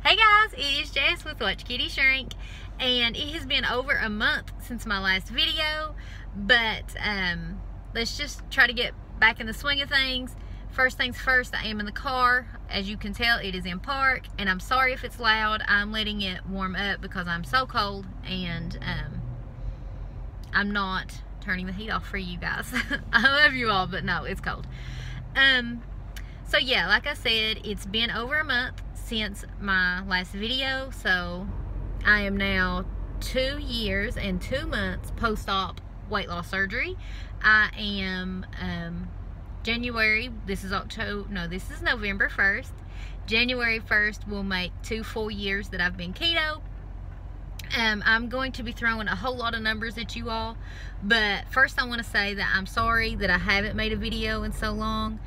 Hey guys, it is Jess with Watch Kitty Shrink, and it has been over a month since my last video, but let's just try to get back in the swing of things. First things first, I am in the car. As you can tell, it is in park, and I'm sorry if it's loud. I'm letting it warm up because I'm so cold, and I'm not turning the heat off for you guys. I love you all, but no, it's cold. So yeah, like I said, it's been over a month since my last video, so I am now 2 years and 2 months post-op weight loss surgery. I am this is November 1st. January 1st will make 2 full years that I've been keto. I'm going to be throwing a whole lot of numbers at you all, but first I want to say that I'm sorry that I haven't made a video in so long.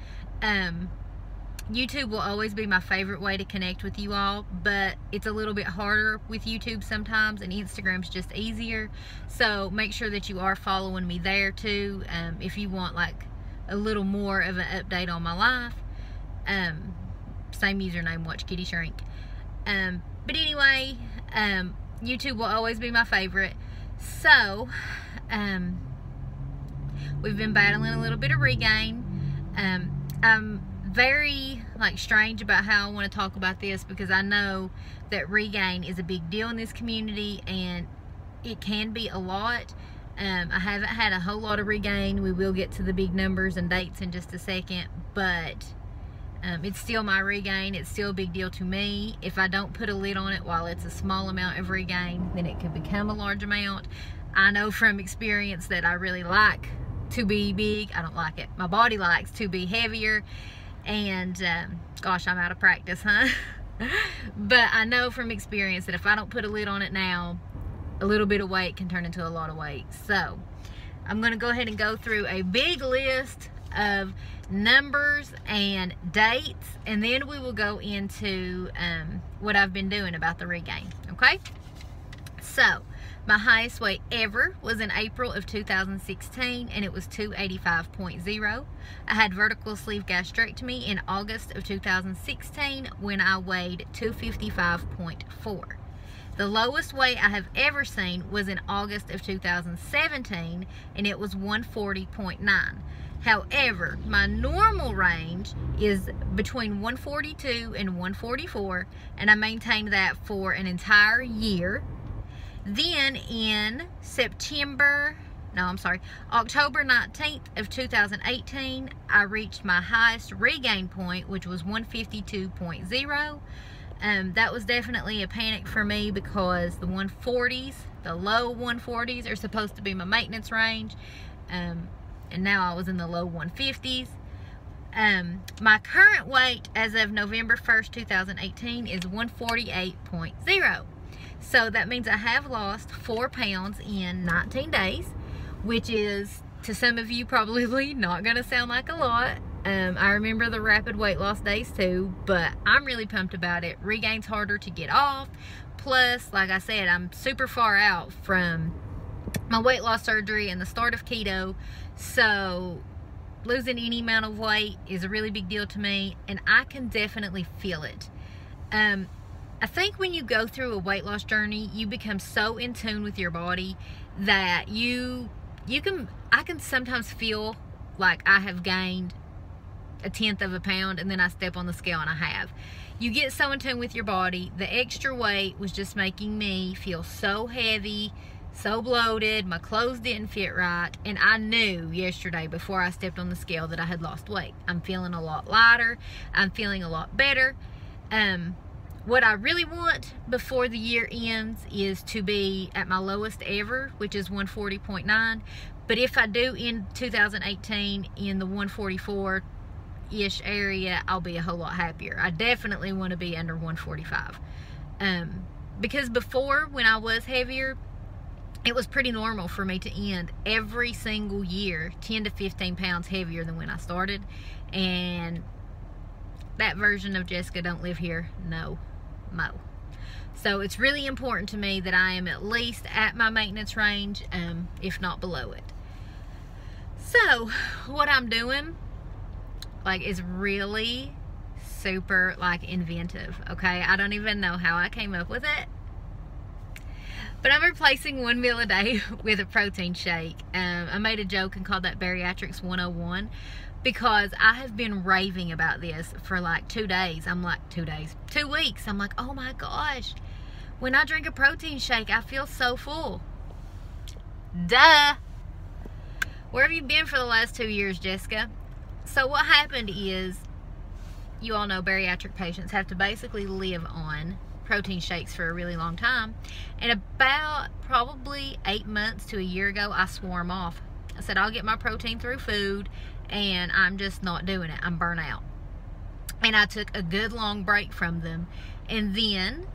YouTube will always be my favorite way to connect with you all, but it's a little bit harder with YouTube sometimes, and Instagram's just easier. So make sure that you are following me there too, if you want like a little more of an update on my life. Same username, Watch Kitty Shrink. But anyway, YouTube will always be my favorite. So we've been battling a little bit of regain. I'm very strange about how I want to talk about this, because I know that regain is a big deal in this community and it can be a lot. I haven't had a whole lot of regain. We will get to the big numbers and dates in just a second, but it's still my regain. It's still a big deal to me. If I don't put a lid on it while it's a small amount of regain, then it could become a large amount. I know from experience that I really like to be big. I don't like it. My body likes to be heavier, and gosh, I'm out of practice, huh? But I know from experience that if I don't put a lid on it now, a little bit of weight can turn into a lot of weight. So I'm going to go ahead and go through a big list of numbers and dates, and then we will go into what I've been doing about the regain. Okay, so my highest weight ever was in April of 2016, and it was 285.0. I had vertical sleeve gastrectomy in August of 2016 when I weighed 255.4. The lowest weight I have ever seen was in August of 2017, and it was 140.9. However, my normal range is between 142 and 144, and I maintained that for an entire year. Then in October 19th of 2018, I reached my highest regain point, which was 152.0. That was definitely a panic for me, because the 140s, the low 140s, are supposed to be my maintenance range. And now I was in the low 150s. My current weight as of November 1st, 2018 is 148.0. So that means I have lost 4 pounds in 19 days, which is, to some of you, probably not going to sound like a lot. I remember the rapid weight loss days too, but I'm really pumped about it. Regain's harder to get off. Plus, like I said, I'm super far out from my weight loss surgery and the start of keto. So losing any amount of weight is a really big deal to me, and I can definitely feel it. I think when you go through a weight loss journey, you become so in tune with your body that I can sometimes feel like I have gained 1/10 of a pound, and then I step on the scale and I have. You get so in tune with your body. The extra weight was just making me feel so heavy, so bloated. My clothes didn't fit right, and I knew yesterday before I stepped on the scale that I had lost weight. I'm feeling a lot lighter. I'm feeling a lot better. What I really want before the year ends is to be at my lowest ever, which is 140.9. But if I do in 2018 in the 144-ish area, I'll be a whole lot happier. I definitely want to be under 145. Because before, when I was heavier, it was pretty normal for me to end every single year 10 to 15 pounds heavier than when I started. And that version of Jessica don't live here no mo. So it's really important to me that I am at least at my maintenance range, if not below it. So what I'm doing is really super like inventive, okay? I don't even know how I came up with it. But I'm replacing one meal a day with a protein shake. I made a joke and called that Bariatrics 101 because I have been raving about this for like 2 days. I'm like, 2 days, 2 weeks. I'm like, oh my gosh, when I drink a protein shake, I feel so full. Duh. Where have you been for the last 2 years, Jessica? So what happened is, you all know bariatric patients have to basically live on protein shakes for a really long time. And about probably 8 months to a year ago, I swore them off. I said, I'll get my protein through food, and I'm just not doing it. I'm burnt out. And I took a good long break from them. And then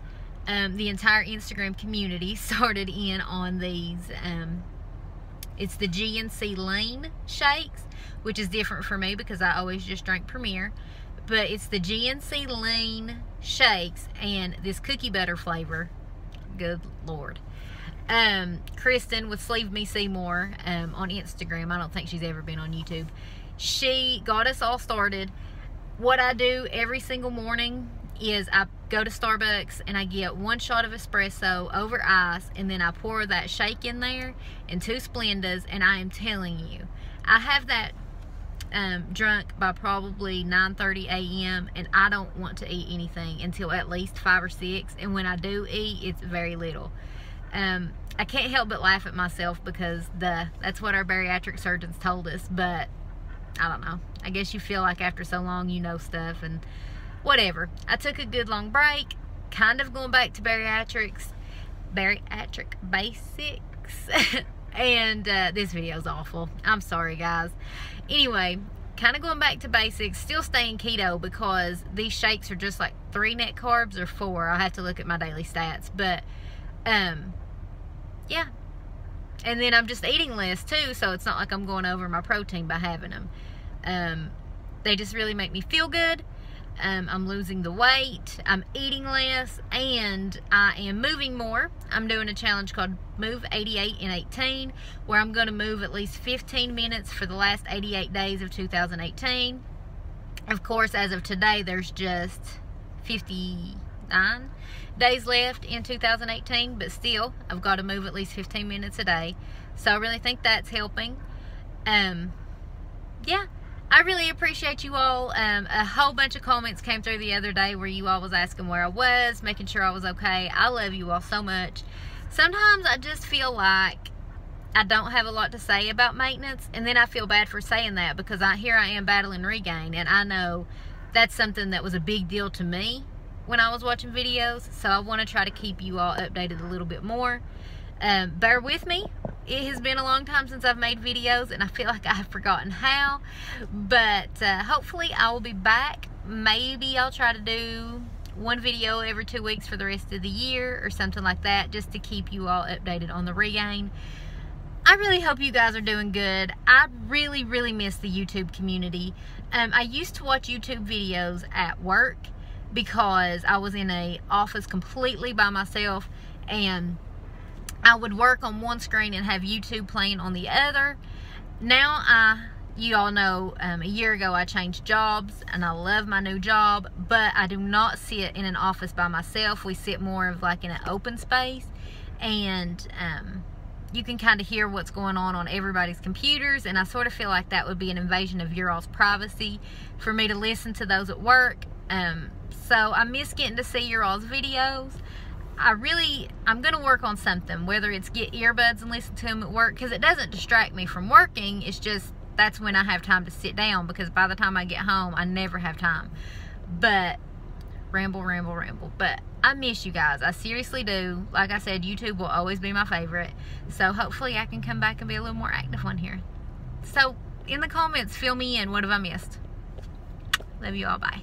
the entire Instagram community started in on these. It's the GNC Lean shakes, which is different for me because I always just drink Premier. But it's the GNC Lean shakes and this cookie butter flavor. Good Lord. Kristen with Sleeve Me Seymour on Instagram. I don't think she's ever been on YouTube. She got us all started. What I do every single morning is I go to Starbucks and I get 1 shot of espresso over ice, and then I pour that shake in there and 2 Splendas, and I am telling you, I have that drunk by probably 9:30 a.m. and I don't want to eat anything until at least 5 or 6, and when I do eat, it's very little. I can't help but laugh at myself because that's what our bariatric surgeons told us, but I don't know. I guess you feel like after so long you know stuff, and whatever. I took a good long break, kind of going back to bariatric basics. And this video is awful. I'm sorry, guys. Anyway, kind of going back to basics, still staying keto because these shakes are just like 3 net carbs or 4. I'll have to look at my daily stats. But, yeah. And then I'm just eating less too, so it's not like I'm going over my protein by having them. They just really make me feel good. I'm losing the weight, I'm eating less, and I am moving more. I'm doing a challenge called Move 88 in 18, where I'm going to move at least 15 minutes for the last 88 days of 2018. Of course, as of today, there's just 59 days left in 2018, but still, I've got to move at least 15 minutes a day. So I really think that's helping. Yeah. I really appreciate you all. A whole bunch of comments came through the other day where you all was asking where I was, making sure I was okay. I love you all so much. Sometimes I just feel like I don't have a lot to say about maintenance, and then I feel bad for saying that because here I am battling regain, and I know that's something that was a big deal to me when I was watching videos, so I want to try to keep you all updated a little bit more. Bear with me. It has been a long time since I've made videos, and I feel like I've forgotten how, but hopefully I will be back. Maybe I'll try to do 1 video every 2 weeks for the rest of the year or something like that, just to keep you all updated on the regain. I really hope you guys are doing good. I really, really miss the YouTube community. I used to watch YouTube videos at work because I was in an office completely by myself, and I would work on one screen and have YouTube playing on the other. Now, you all know, a year ago I changed jobs, and I love my new job, but I do not sit in an office by myself. We sit more of like in an open space, and you can kind of hear what's going on everybody's computers, and I sort of feel like that would be an invasion of your all's privacy for me to listen to those at work. So I miss getting to see your all's videos. I'm going to work on something, whether it's get earbuds and listen to them at work, because it doesn't distract me from working. It's just that's when I have time to sit down, because by the time I get home, I never have time. But ramble. But I miss you guys. I seriously do. Like I said, YouTube will always be my favorite. So hopefully I can come back and be a little more active on here. So in the comments, fill me in. What have I missed? Love you all. Bye.